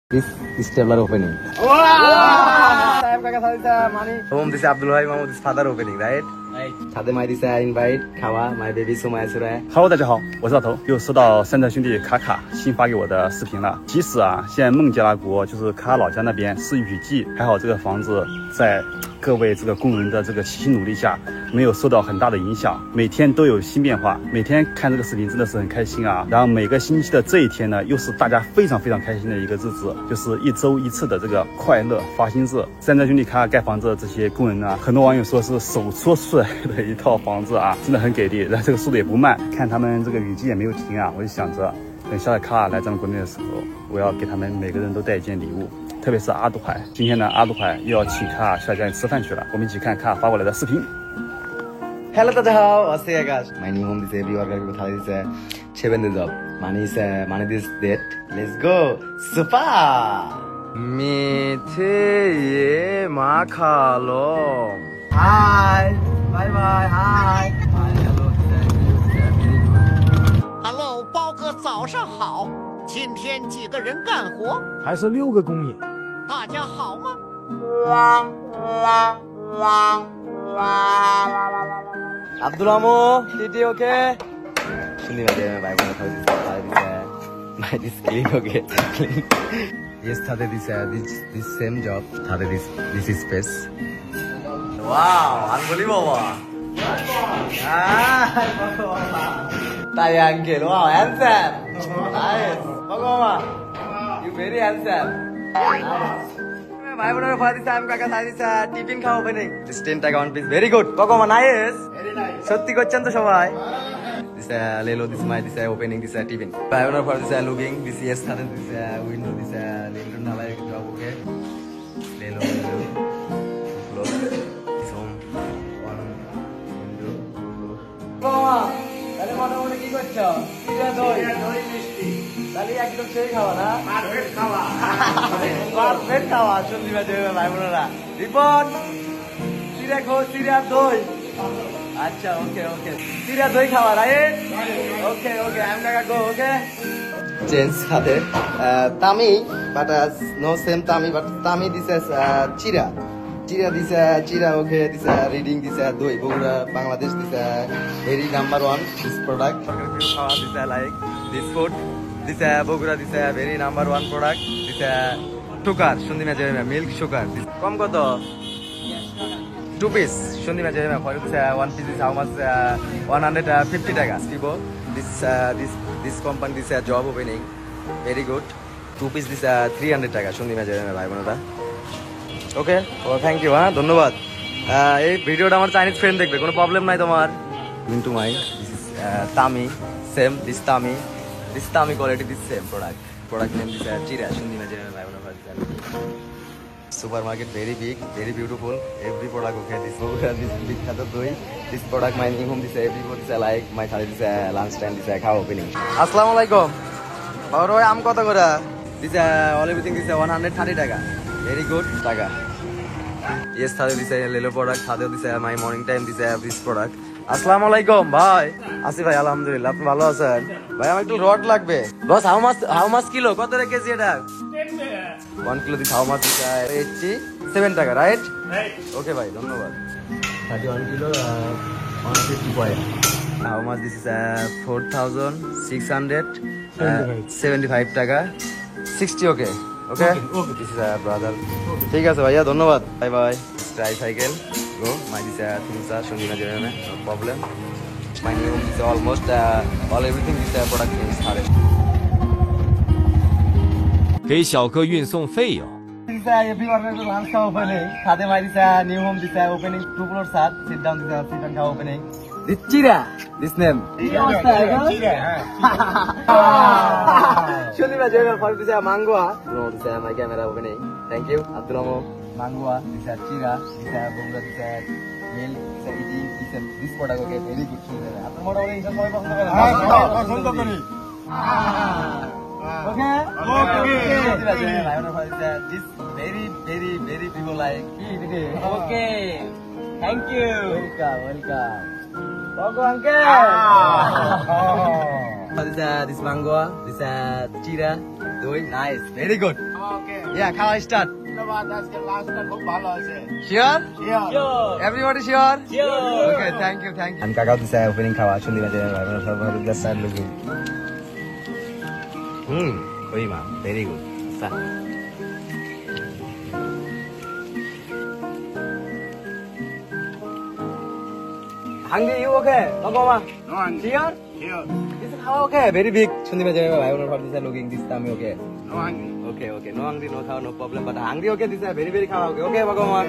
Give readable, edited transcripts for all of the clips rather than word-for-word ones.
This stapler opening. Home this Abdul Hai Mahmoud is father opening, right? Tade my this invite Kawa, my baby Sumaya Suraya. Hello， 大家好，我是老头，又收到山寨兄弟卡卡新发给我的视频了。即使现在孟加拉国就是卡卡老家那边是雨季，还好这个房子在各位这个工人的这个齐心努力下，没有受到很大的影响。每天都有新变化，每天看这个视频真的是很开心啊。然后每个星期的这一天呢，又是大家非常开心的一个日子，就是一周一次的这个快乐发薪日。山寨兄弟卡卡盖房子的这些工人呢，很多网友说是手搓出来的一套房子啊，真的很给力，然后这个速度也不慢。看他们这个雨季也没有停啊，我就想着等下来卡卡来咱们国内的时候，我要给他们每个人都带一件礼物。特别是阿杜海，今天呢，阿杜海又要请卡卡下家里吃饭去了。我们一起看卡卡发过来的视频。Hello， 大家好，我是 Akash。My new home is every worker with this 7 days job. Money is money this date. Let's go. Super. 미트의 마카롱. Hi. Bye bye. Hi. Hello， 包哥，早上好。今天几个人干活？还是6个公里。大家好吗Abdul Amo, Titi okay? Shuni baje bhai bhai my this clean okay. Yes, Tade this same job. Tade this is space. Wow, unbelievable. Tay uncle, wow, handsome. Nice. Pagoma, you very handsome. My brother for this I'm kaka this tiffin khao opening. This 10 taka one piece. Very good. Pagoma, nice. Very nice. Sotti kocchen to shobai. This lelo this my this opening this tiffin. My brother for this looking this yes this window this lelo nalai job okay. Lelo close. This home one window close. Pagoma, tale mone mone ki korcho? Kira doi mishti. তাহলে একদম সেই খাওয়া না perfect খাওয়া শুনলি বাজে ভাই বোনেরা রিপন চিরা খো চিরা দই আচ্ছা ওকে চিরা দই খাওয়া right okay I am gonna go okay change সাথে তামি বাট নো সেম তামি বাট তামি this chira chira okay this reading this doi Bogura Bangladesh this very number 1 this product খাওয়া this like this food This Bogura, this very number 1 product. This Tukar, Shundi Majorima, milk sugar. This Kom koto? 2 piece. Shundi Majorima. For this 1 piece is how much? 150 taka. Skibo. This company this job opening. Very good. 2 piece this 300 taka. Shundi Majorima. Bhai bonora. Okay. Oh, thank you. ধন্যবাদ. এই ভিডিওটা আমার Chinese friend দেখবে, কোনো problem নাই তোমার. Into my this is Tami. Same this Tami. This Tami quality, this same product. Product name is Chira. Shundi Majorima. Supermarket very big, very beautiful. Every product okay. This big khato doi. This product my new home. This everyone this like my thali this lunch time this khao opening. Assalamualaikum. Baro am kota kora. This all everything this 130 taka. Very good taka. Yes, thali this lelo product. Thali this my morning time this product. Assalamualaikum bhai. Asi bhai alhamdulillah apni bhalo achen bhai amar ekটু rod লাগবে boss how much kilo কত রে KG এটা 1 kilo this how much is 7 টাকা right okay bhai ধন্যবাদ 31 kilo 150 point how much this is 4675 টাকা 60 okay this is brother ঠিক আছে ভাইয়া ধন্যবাদ bye bye tricycle go my this things are Shundi Majorima no problem my new home is almost all everything is product is started 给小哥运送费用 this everyone is lunch opening sade my this new home this opening 2 floor sat sit down this sit and opening this Chira this name Chira Shundi Majorima for this Mangua no this my camera opening thank you Abdul Amo Mangua this Chira this Bogura this milk this product okay very good আপনার মোটামুটি ইনশাআল্লাহ সবাই পছন্দ করেন okay this very people like okay thank you welcome Pogo uncle this mango this Chira doing nice very good okay Yeah, খাওয়া start. ধন্যবাদ, আজকে লাস্টটা খুব ভালো আছে। Sure? Sure. Everybody sure? Sure. Okay, thank you, thank you. And কাকাও দিছে opening খাওয়া শুনলি না যে আমরা সব ভালো দ্যাটস আর লুকিং। ওই মা, ভেরি গুড। আচ্ছা। Hungry you okay? Pagoma. No, I'm Sure? here. This is how okay? Very big. শুনলি না যে ভাই ওনার ভালো দিছে লুকিং দিস আমি okay. No hungry. Okay, okay. No hungry, no khao, no problem. But hungry okay, this is very, very khao. Okay, okay, Bhagwan.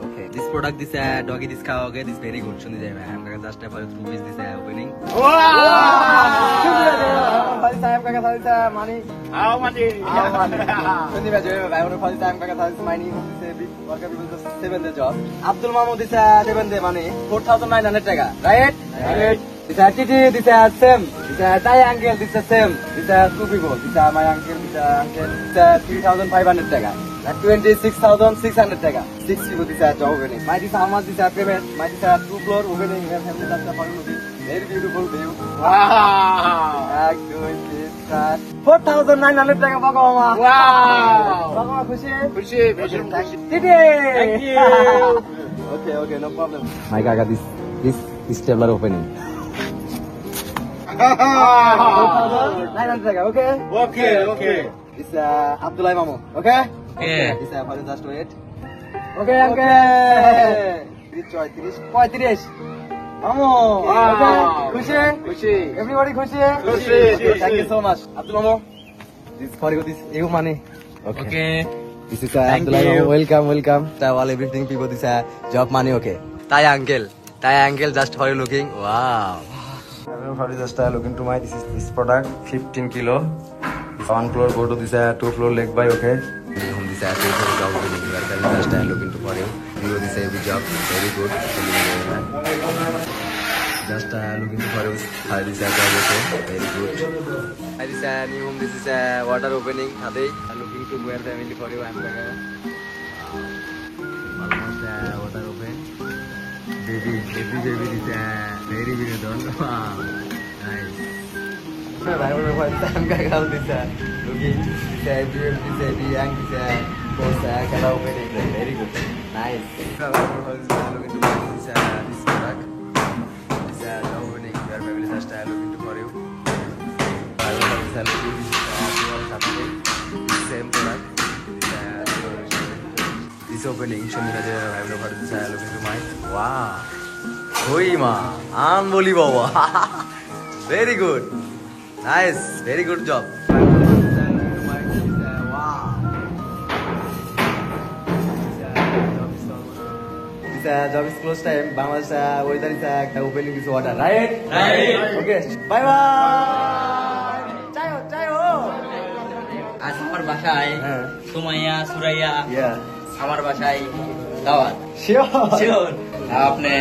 Okay. This product, this doggy, this khao, okay, this very good. Shundi jai, I'm gonna just step through this opening. Wow! First time, kaka thalisa money. How much? Shundi jai, I want to first time, kaka thalisa money. This big worker people just 7 day job. Abdul Mamu, this 7 day money. 4,900 taka, right? Right. This is TT, this is same. This is triangle, this is same. This is two people. This is my uncle, this is uncle. This is 3,500 taka. That's 26,600 taka. 6 people, this is job opening. My this how much this is payment. My this is 2 floor opening. We have family that's for looking. Very beautiful view. Wow! Like doing this, that. 4,900 taka Bhagwan. Wow! Bhagwan, khushi? খুশি, বেশি খুশি। TT. Thank you. Okay, okay, no problem. My gaga, this stabler opening. 4,900 taka, okay? Okay, okay. This Abdullah Mamu, okay? Yeah. This for just wait. Okay, uncle. 35. Mamu, okay? Khushi? খুশি। Everybody khushi? Khushi. Thank you so much. Abdul Mamu, this for you, this you money. Okay. This is Abdullah Mamu. Welcome. All everything people, this job money, okay? Thai uncle, just for you looking. Wow. I'm just looking to my this product 15 kilo. This 1 floor go to this 2 floor leg by okay. This 2 floor job opening. Just looking to for you. You this every job very good. Just looking to for you. This job okay very good. This new home. This is water opening. Looking to where family for you. I'm almost water open. Baby, this is very very done. Wow, nice. I don't know what time gagal this looking. This every young this post kala opening very good. Nice. I don't know what is looking to this product. This opening your family just looking to for you. I don't know this looking this same product. This opening, I don't know what is looking to my. Wow. Oi ma, unbelievable. Very good. Nice. Very good job. This job is close time. Bangladesh weather is opening this water, right? Right. Okay. Bye bye. Chayo. আজ আমার বাসায় Sumaiya Suraiya Yeah. আমার বাসায় দাওয়াত Sure. আপনি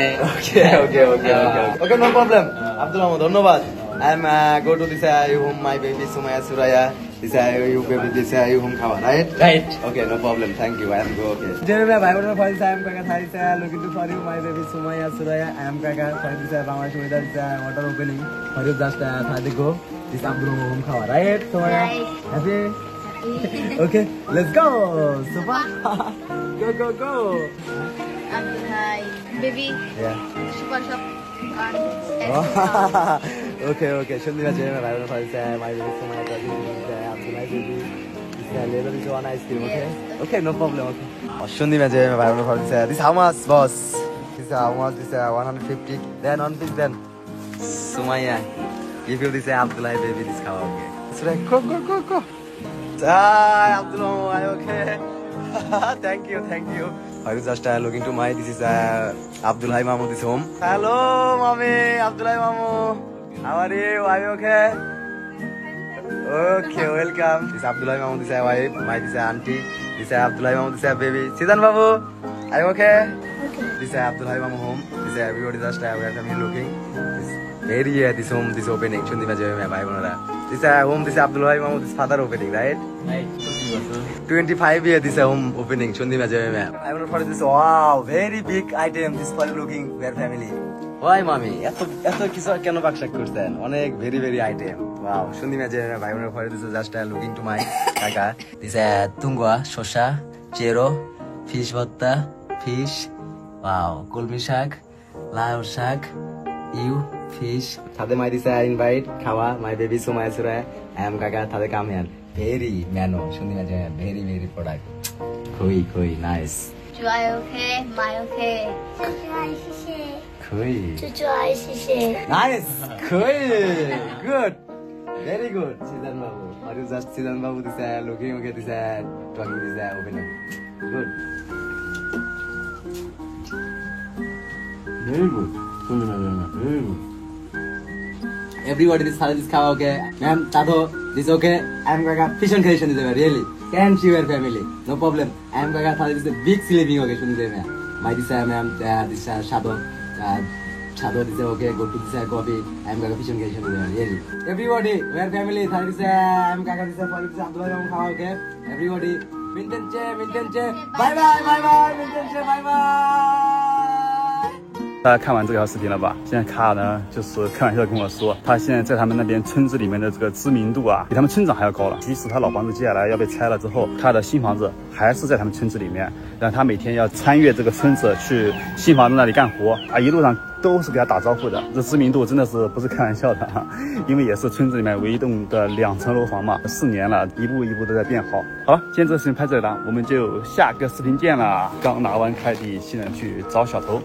Okay, no problem. Abdullah, ধন্যবাদ. I'm go to this home my baby Sumaya Suraya. This you baby this you home khawa, right? Right Okay, no problem. Thank you. I am go okay. Jeremy, bhai bhai for this I am kaka thari sa looking to for you my baby Sumaya Suraya. I am kaka for this Bangladesh weather is water opening. For you just thari go. This Abdullah home khawa, right? Sumaya. Happy? Okay, let's go. Super. Go. Abdullah, baby, Yeah. super shop. Okay. Shouldn't be a I don't know if my baby Sumaya Abdullah baby. Later is one ice cream, okay? Yes. Okay, no problem, okay. Shouldn't be a I don't know if this how much, boss? This how much? This 150. Then on this then. Sumaya, give you this Abdullah baby this cow, okay? It's like go. Abdullah, okay? Thank you. I was just looking to my. This is Abdullah Mamu. This home. Hello, mommy. Abdullah Mamu. How are you? Are you okay? Okay, welcome. This is Abdullah Mamu. This is wife. My this is auntie. This is Abdullah Mamu. This is baby. Sidan Babu. Are you okay? This is Abdullah Mamu home. This is everybody just we are family looking. Very this home this opening. Chundi baje mein bhai bonara. This home this Abdullah Mamu this father opening, right? 25 year this home opening. Chundi baje mein. I want to for this. Wow, very big item. This for looking their family. Why mommy? এত কিছু কেন বাক্স করছেন? অনেক very item. Wow,兄弟们这外国人或者是 just looking to my Kaka. This is tungwa, shosha, chero, fish bhatta, fish. Wow, kulmi shak, lao shak, you, fish. Tade my this invite Kawa, my baby Sumaya Suraya. I am Kaka. Tade come here. Very mano,兄弟们这 very product. Koi, nice. 猪爱 OK， 买 OK。猪猪爱谢谢， Koi. 猪猪爱谢谢。 Nice. Koi. Good. Very good. Sidan Babu. Or you just Sidan Babu this looking okay this talking this open up. Good. Very good. Very good. Everybody this salad is kawa okay. Ma'am, Tado, this okay. I am Kaka. Fish and creation is really. Can see your family. No problem. I am Kaka. This is a big sleeping occasion today, ma'am. My this ma'am, this Shadow. Shadow this okay. Go to this coffee. I am Kaka. Fish and creation is really. Everybody, we are family. This I am Kaka. This for this Abdullah Ram Khawa okay. Everybody, Mintenche. Bye. Mintenche, bye. 大家看完这条视频了吧？现在卡尔呢，就是开玩笑地跟我说，他现在在他们那边村子里面的这个知名度啊，比他们村长还要高了。即使他老房子接下来要被拆了之后，他的新房子还是在他们村子里面，让他每天要穿越这个村子去新房子那里干活啊，一路上都是给他打招呼的。这知名度真的是不是开玩笑的哈，因为也是村子里面唯一栋的2层楼房嘛，4年了，一步一步都在变好。好了，今天这个视频拍这里了，我们就下个视频见了。刚拿完快递，现在去找小头。